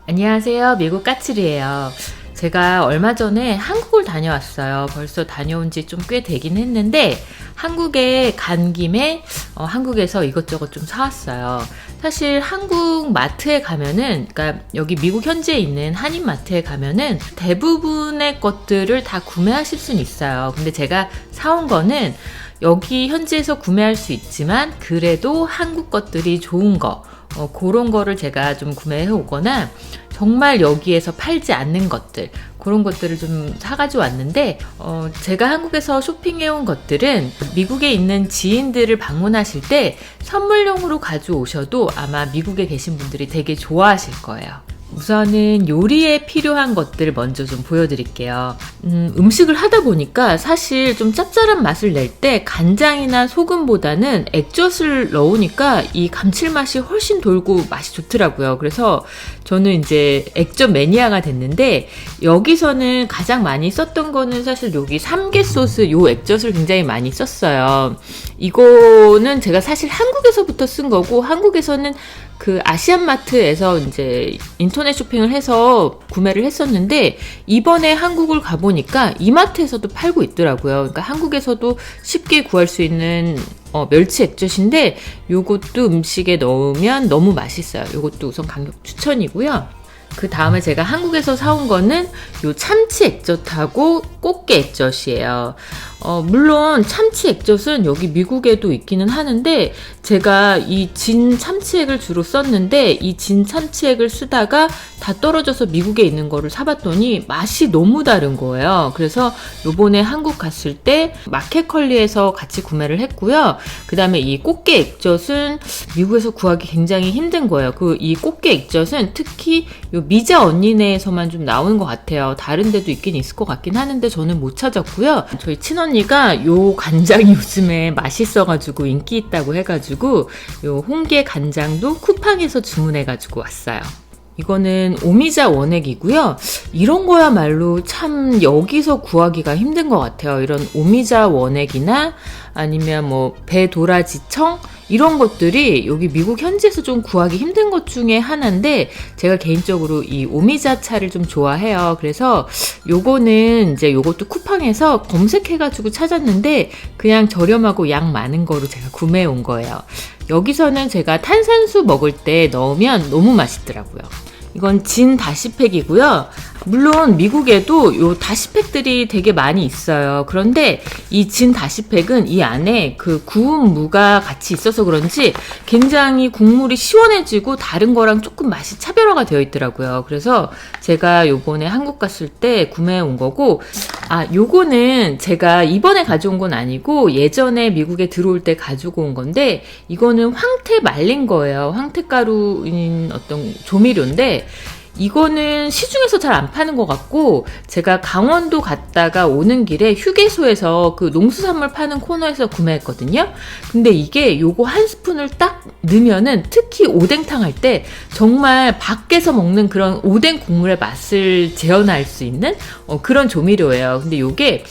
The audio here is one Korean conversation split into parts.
안녕하세요. 미국 까칠이에요. 제가 얼마 전에 한국을 다녀왔어요. 벌써 다녀온 지 좀 꽤 되긴 했는데 한국에 간 김에 한국에서 이것저것 좀 사왔어요. 사실 한국 마트에 가면은, 그러니까 여기 미국 현지에 있는 한인 마트에 가면은 대부분의 것들을 다 구매하실 수는 있어요. 근데 제가 사온 거는 여기 현지에서 구매할 수 있지만 그래도 한국 것들이 좋은 거, 그런 거를 제가 좀 구매해 오거나 정말 여기에서 팔지 않는 것들, 그런 것들을 좀 사가지고 왔는데, 제가 한국에서 쇼핑해 온 것들은 미국에 있는 지인들을 방문하실 때 선물용으로 가져오셔도 아마 미국에 계신 분들이 되게 좋아하실 거예요. 우선은 요리에 필요한 것들 먼저 좀 보여드릴게요. 음식을 하다 보니까 사실 좀 짭짤한 맛을 낼 때 간장이나 소금보다는 액젓을 넣으니까 이 감칠맛이 훨씬 돌고 맛이 좋더라고요. 그래서 저는 이제 액젓 매니아가 됐는데, 여기서는 가장 많이 썼던 거는 사실 여기 삼계 소스 요 액젓을 굉장히 많이 썼어요. 이거는 제가 사실 한국에서부터 쓴 거고, 한국에서는 그 아시안마트에서 이제 인터넷 쇼핑을 해서 구매를 했었는데, 이번에 한국을 가보니까 이마트에서도 팔고 있더라고요. 그러니까 한국에서도 쉽게 구할 수 있는 멸치 액젓인데, 요것도 음식에 넣으면 너무 맛있어요. 요것도 우선 강력 추천이고요. 그 다음에 제가 한국에서 사온 거는 요 참치 액젓하고 꽃게 액젓이에요. 물론 참치 액젓은 여기 미국에도 있기는 하는데, 제가 이 진 참치액을 주로 썼는데, 이 진 참치액을 쓰다가 다 떨어져서 미국에 있는 거를 사봤더니 맛이 너무 다른 거예요. 그래서 요번에 한국 갔을 때 마켓컬리에서 같이 구매를 했고요. 그 다음에 이 꽃게 액젓은 미국에서 구하기 굉장히 힘든 거예요. 이 꽃게 액젓은 특히 요 미자 언니네에서만 좀 나오는 것 같아요. 다른 데도 있긴 있을 것 같긴 하는데 저는 못 찾았고요. 저희 친언니가 요 간장이 요즘에 맛있어가지고 인기 있다고 해가지고 요 홍게 간장도 쿠팡에서 주문해가지고 왔어요. 이거는 오미자 원액이고요. 이런 거야말로 참 여기서 구하기가 힘든 것 같아요. 이런 오미자 원액이나 아니면 뭐 배도라지청 이런 것들이 여기 미국 현지에서 좀 구하기 힘든 것 중에 하나인데, 제가 개인적으로 이 오미자 차를 좀 좋아해요. 그래서 요거는 이제 요것도 쿠팡에서 검색해가지고 찾았는데 그냥 저렴하고 양 많은 거로 제가 구매해 온 거예요. 여기서는 제가 탄산수 먹을 때 넣으면 너무 맛있더라고요. 이건 진 다시팩이고요. 물론 미국에도 요 다시팩들이 되게 많이 있어요. 그런데 이 진 다시팩은 이 안에 그 구운 무가 같이 있어서 그런지 굉장히 국물이 시원해지고 다른 거랑 조금 맛이 차별화가 되어 있더라고요. 그래서 제가 요번에 한국 갔을 때 구매해 온 거고, 요거는 제가 이번에 가져온 건 아니고 예전에 미국에 들어올 때 가지고 온 건데, 이거는 황태 말린 거예요. 황태가루인 어떤 조미료인데, 이거는 시중에서 잘 안 파는 것 같고, 제가 강원도 갔다가 오는 길에 휴게소에서 그 농수산물 파는 코너에서 구매했거든요. 근데 이게 요거 한 스푼을 딱 넣으면은, 특히 오뎅탕 할 때 정말 밖에서 먹는 그런 오뎅 국물의 맛을 재현할 수 있는 그런 조미료예요. 근데 요게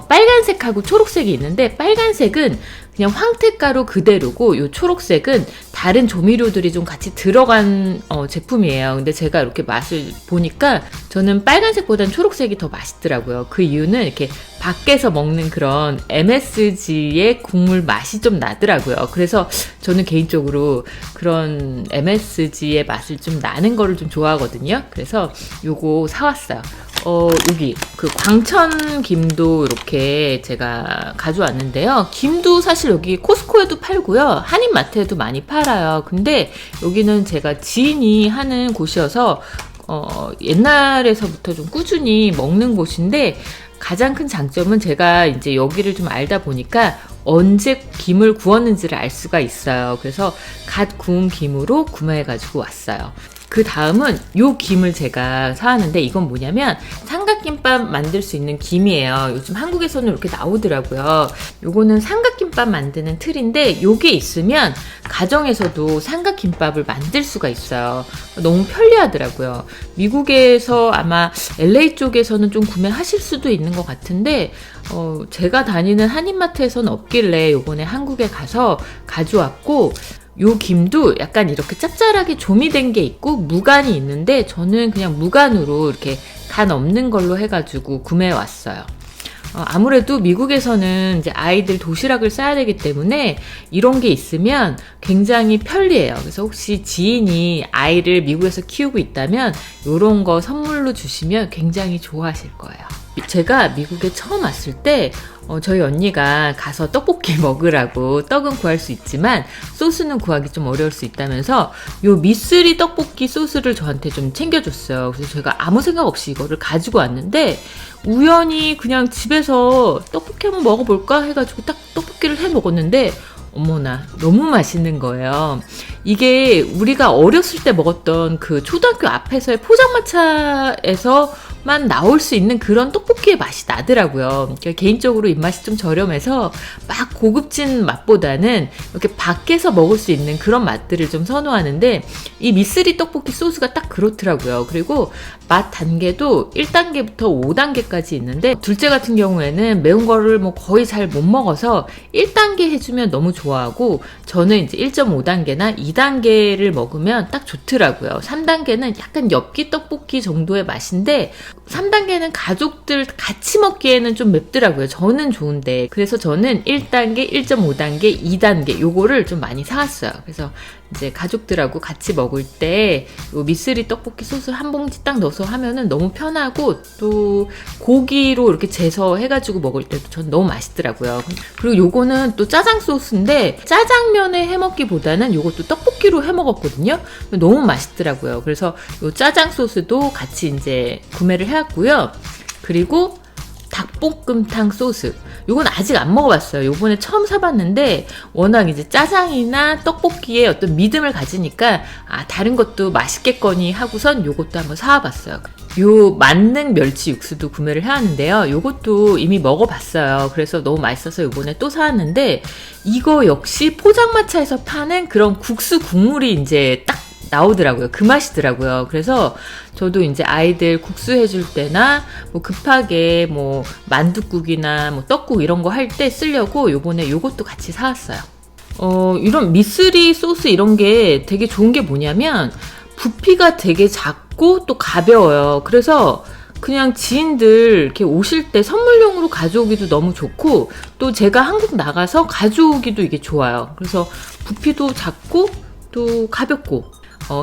빨간색하고 초록색이 있는데, 빨간색은 그냥 황태가루 그대로고, 요 초록색은 다른 조미료들이 좀 같이 들어간 제품이에요. 근데 제가 이렇게 맛을 보니까 저는 빨간색보다는 초록색이 더 맛있더라고요. 그 이유는 이렇게 밖에서 먹는 그런 MSG의 국물 맛이 좀 나더라고요. 그래서 저는 개인적으로 그런 MSG의 맛을 좀 나는 거를 좀 좋아하거든요. 그래서 요거 사왔어요. 여기 그 광천 김도 이렇게 제가 가져왔는데요. 김도 사실 여기 코스코에도 팔고요. 한인마트에도 많이 팔아요. 근데 여기는 제가 지인이 하는 곳이어서 옛날에서부터 좀 꾸준히 먹는 곳인데, 가장 큰 장점은 제가 이제 여기를 좀 알다 보니까 언제 김을 구웠는지를 알 수가 있어요. 그래서 갓 구운 김으로 구매해가지고 왔어요. 그 다음은 요 김을 제가 사왔는데, 이건 뭐냐면 삼각김밥 만들 수 있는 김이에요. 요즘 한국에서는 이렇게 나오더라고요. 요거는 삼각김밥 만드는 틀인데, 요게 있으면 가정에서도 삼각김밥을 만들 수가 있어요. 너무 편리하더라고요. 미국에서 아마 LA 쪽에서는 좀 구매하실 수도 있는 것 같은데, 제가 다니는 한인마트에서는 없길래 요번에 한국에 가서 가져왔고, 요 김도 약간 이렇게 짭짤하게 조미된 게 있고 무간이 있는데 저는 그냥 무간으로 이렇게 간 없는 걸로 해가지고 구매해 왔어요. 아무래도 미국에서는 이제 아이들 도시락을 싸야 되기 때문에 이런 게 있으면 굉장히 편리해요. 그래서 혹시 지인이 아이를 미국에서 키우고 있다면 이런 거 선물로 주시면 굉장히 좋아하실 거예요. 제가 미국에 처음 왔을 때 저희 언니가 가서 떡볶이 먹으라고 떡은 구할 수 있지만 소스는 구하기 좀 어려울 수 있다면서 요 미쓰리 떡볶이 소스를 저한테 좀 챙겨줬어요. 그래서 제가 아무 생각 없이 이거를 가지고 왔는데 우연히 그냥 집에서 떡볶이 한번 먹어볼까 해가지고 딱 떡볶이를 해 먹었는데 어머나 너무 맛있는 거예요. 이게 우리가 어렸을 때 먹었던 그 초등학교 앞에서의 포장마차에서만 나올 수 있는 그런 떡볶이의 맛이 나더라고요. 그러니까 개인적으로 입맛이 좀 저렴해서 막 고급진 맛보다는 이렇게 밖에서 먹을 수 있는 그런 맛들을 좀 선호하는데 이 미쓰리 떡볶이 소스가 딱 그렇더라고요. 그리고 맛 단계도 1단계부터 5단계까지 있는데 둘째 같은 경우에는 매운 거를 뭐 거의 잘 못 먹어서 1단계 해주면 너무 좋아하고 저는 이제 1.5단계나 2단계를 먹으면 딱 좋더라고요. 3단계는 약간 엽기 떡볶이 정도의 맛인데 3단계는 가족들 같이 먹기에는 좀 맵더라고요. 저는 좋은데 그래서 저는 1단계, 1.5단계, 2단계 요거를 좀 많이 사왔어요. 그래서 이제 가족들하고 같이 먹을 때 미쓰리 떡볶이 소스 한 봉지 딱 넣어서 하면은 너무 편하고 또 고기로 이렇게 재서 해가지고 먹을 때도 전 너무 맛있더라고요. 그리고 요거는 또 짜장 소스인데 짜장면에 해먹기보다는 요것도 떡볶이로 해먹었거든요. 너무 맛있더라고요. 그래서 요 짜장 소스도 같이 이제 구매를 해왔고요. 그리고 닭볶음탕 소스. 요건 아직 안 먹어봤어요. 요번에 처음 사봤는데 워낙 이제 짜장이나 떡볶이에 어떤 믿음을 가지니까 다른 것도 맛있겠거니 하고선 요것도 한번 사와봤어요. 요 만능 멸치 육수도 구매를 해왔는데요. 요것도 이미 먹어봤어요. 그래서 너무 맛있어서 요번에 또 사왔는데 이거 역시 포장마차에서 파는 그런 국수 국물이 이제 딱 나오더라고요. 그 맛이더라고요. 그래서 저도 이제 아이들 국수 해줄 때나 뭐 급하게 뭐 만둣국이나 뭐 떡국 이런 거 할 때 쓰려고 요번에 요것도 같이 사왔어요. 이런 미쓰리 소스 이런 게 되게 좋은 게 뭐냐면 부피가 되게 작고 또 가벼워요. 그래서 그냥 지인들 이렇게 오실 때 선물용으로 가져오기도 너무 좋고 또 제가 한국 나가서 가져오기도 이게 좋아요. 그래서 부피도 작고 또 가볍고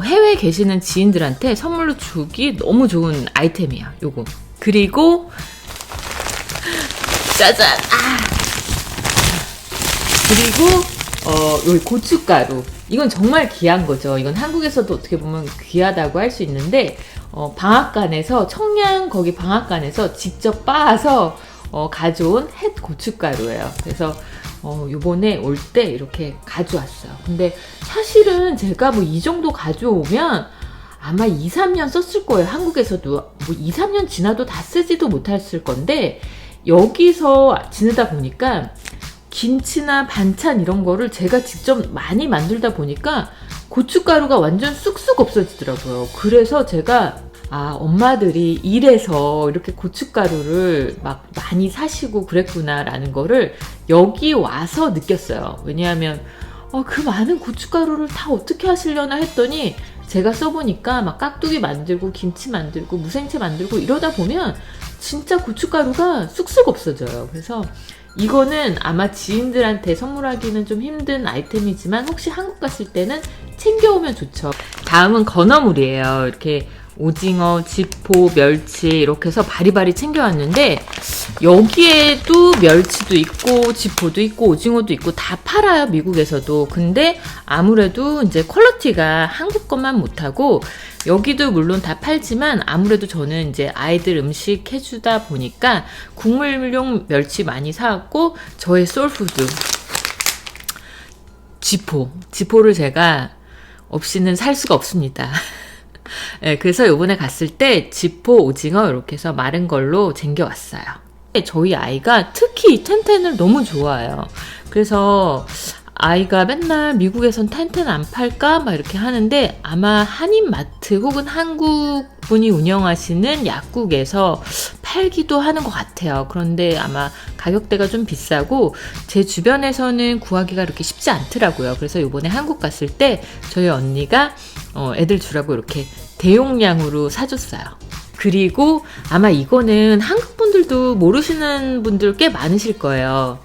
해외에 계시는 지인들한테 선물로 주기 너무 좋은 아이템이야, 요거. 그리고 짜잔! 그리고 요 고춧가루. 이건 정말 귀한 거죠. 이건 한국에서도 어떻게 보면 귀하다고 할 수 있는데 방앗간에서 청양 거기 방앗간에서 직접 빻아서 가져온 햇 고춧가루예요. 그래서 요번에 올 때 이렇게 가져왔어요. 근데 사실은 제가 뭐 이 정도 가져오면 아마 2, 3년 썼을 거예요. 한국에서도 뭐 2, 3년 지나도 다 쓰지도 못했을 건데 여기서 지내다 보니까 김치나 반찬 이런 거를 제가 직접 많이 만들다 보니까 고춧가루가 완전 쑥쑥 없어지더라고요. 그래서 제가 엄마들이 이래서 이렇게 고춧가루를 막 많이 사시고 그랬구나라는 거를 여기 와서 느꼈어요. 왜냐하면 그 많은 고춧가루를 다 어떻게 하시려나 했더니 제가 써보니까 막 깍두기 만들고 김치 만들고 무생채 만들고 이러다 보면 진짜 고춧가루가 쑥쑥 없어져요. 그래서 이거는 아마 지인들한테 선물하기는 좀 힘든 아이템이지만 혹시 한국 갔을 때는 챙겨오면 좋죠. 다음은 건어물이에요. 이렇게 오징어, 지포, 멸치 이렇게 해서 바리바리 챙겨왔는데 여기에도 멸치도 있고 지포도 있고 오징어도 있고 다 팔아요, 미국에서도. 근데 아무래도 이제 퀄리티가 한국 것만 못하고 여기도 물론 다 팔지만 아무래도 저는 이제 아이들 음식 해주다 보니까 국물용 멸치 많이 사왔고 저의 소울푸드 지포를 제가 없이는 살 수가 없습니다. 네, 그래서 요번에 갔을 때 지포, 오징어 이렇게 해서 마른 걸로 챙겨왔어요. 저희 아이가 특히 텐텐을 너무 좋아해요. 그래서 아이가 맨날 미국에선 텐텐 안 팔까? 막 이렇게 하는데 아마 한인마트 혹은 한국 분이 운영하시는 약국에서 팔기도 하는 것 같아요. 그런데 아마 가격대가 좀 비싸고 제 주변에서는 구하기가 그렇게 쉽지 않더라고요. 그래서 이번에 한국 갔을 때 저희 언니가 애들 주라고 이렇게 대용량으로 사줬어요. 그리고 아마 이거는 한국 분들도 모르시는 분들 꽤 많으실 거예요.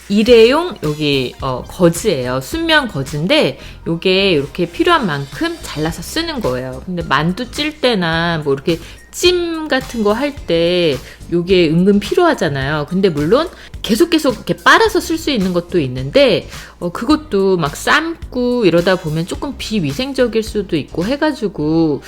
일회용 여기 거즈예요. 순면 거즈인데 요게 이렇게 필요한 만큼 잘라서 쓰는 거예요. 근데 만두 찔 때나 뭐 이렇게 찜 같은 거 할 때 요게 은근 필요하잖아요. 근데 물론 계속 이렇게 빨아서 쓸 수 있는 것도 있는데 그것도 막 삶고 이러다 보면 조금 비위생적일 수도 있고 해가지고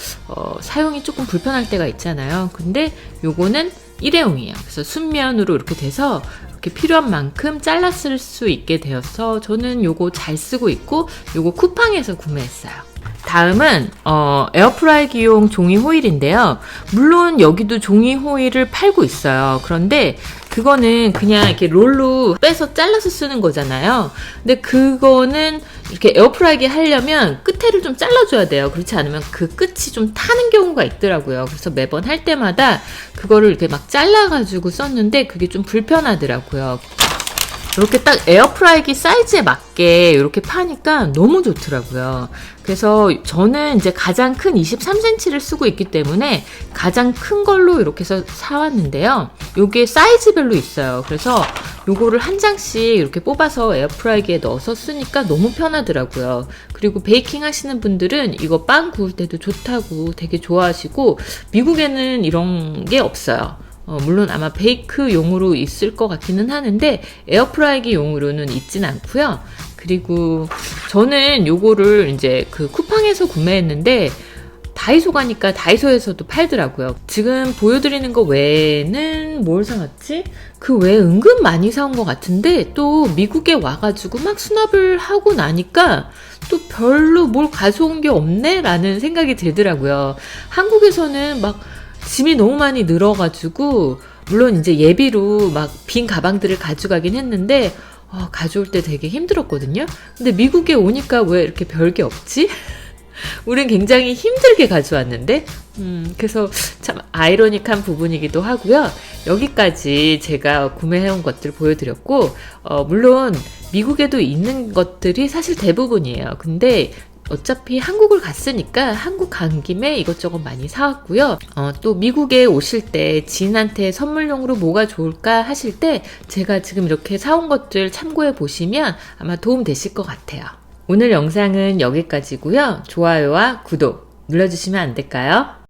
사용이 조금 불편할 때가 있잖아요. 근데 요거는 일회용이에요. 그래서 순면으로 이렇게 돼서 이렇게 필요한 만큼 잘라 쓸 수 있게 되어서 저는 요거 잘 쓰고 있고 요거 쿠팡에서 구매했어요. 다음은 에어프라이기용 종이 호일인데요. 물론 여기도 종이 호일을 팔고 있어요. 그런데 그거는 그냥 이렇게 롤로 빼서 잘라서 쓰는 거잖아요. 근데 그거는 이렇게 에어프라이기 하려면 끝에를 좀 잘라줘야 돼요. 그렇지 않으면 그 끝이 좀 타는 경우가 있더라고요. 그래서 매번 할 때마다 그거를 이렇게 막 잘라가지고 썼는데 그게 좀 불편하더라고요. 이렇게 딱 에어프라이기 사이즈에 맞게 이렇게 파니까 너무 좋더라고요. 그래서 저는 이제 가장 큰 23cm를 쓰고 있기 때문에 가장 큰 걸로 이렇게 해서 사왔는데요. 요게 사이즈별로 있어요. 그래서 요거를 한 장씩 이렇게 뽑아서 에어프라이기에 넣어서 쓰니까 너무 편하더라고요. 그리고 베이킹 하시는 분들은 이거 빵 구울 때도 좋다고 되게 좋아하시고 미국에는 이런 게 없어요. 물론 아마 베이크용으로 있을 것 같기는 하는데 에어프라이기 용으로는 있진 않고요. 그리고 저는 요거를 이제 그 쿠팡에서 구매했는데 다이소 가니까 다이소에서도 팔더라고요. 지금 보여드리는 거 외에는 뭘 사왔지? 그 외에 은근 많이 사온 것 같은데 또 미국에 와가지고 막 수납을 하고 나니까 또 별로 뭘 가져온 게 없네? 라는 생각이 들더라고요. 한국에서는 막 짐이 너무 많이 늘어가지고 물론 이제 예비로 막 빈 가방들을 가져가긴 했는데 가져올 때 되게 힘들었거든요. 근데 미국에 오니까 왜 이렇게 별게 없지? 우린 굉장히 힘들게 가져왔는데 그래서 참 아이러닉한 부분이기도 하고요. 여기까지 제가 구매해온 것들 보여드렸고 물론 미국에도 있는 것들이 사실 대부분이에요. 근데 어차피 한국을 갔으니까 한국 간 김에 이것저것 많이 사왔고요. 또 미국에 오실 때 지인한테 선물용으로 뭐가 좋을까 하실 때 제가 지금 이렇게 사온 것들 참고해 보시면 아마 도움 되실 것 같아요. 오늘 영상은 여기까지고요. 좋아요와 구독 눌러주시면 안 될까요?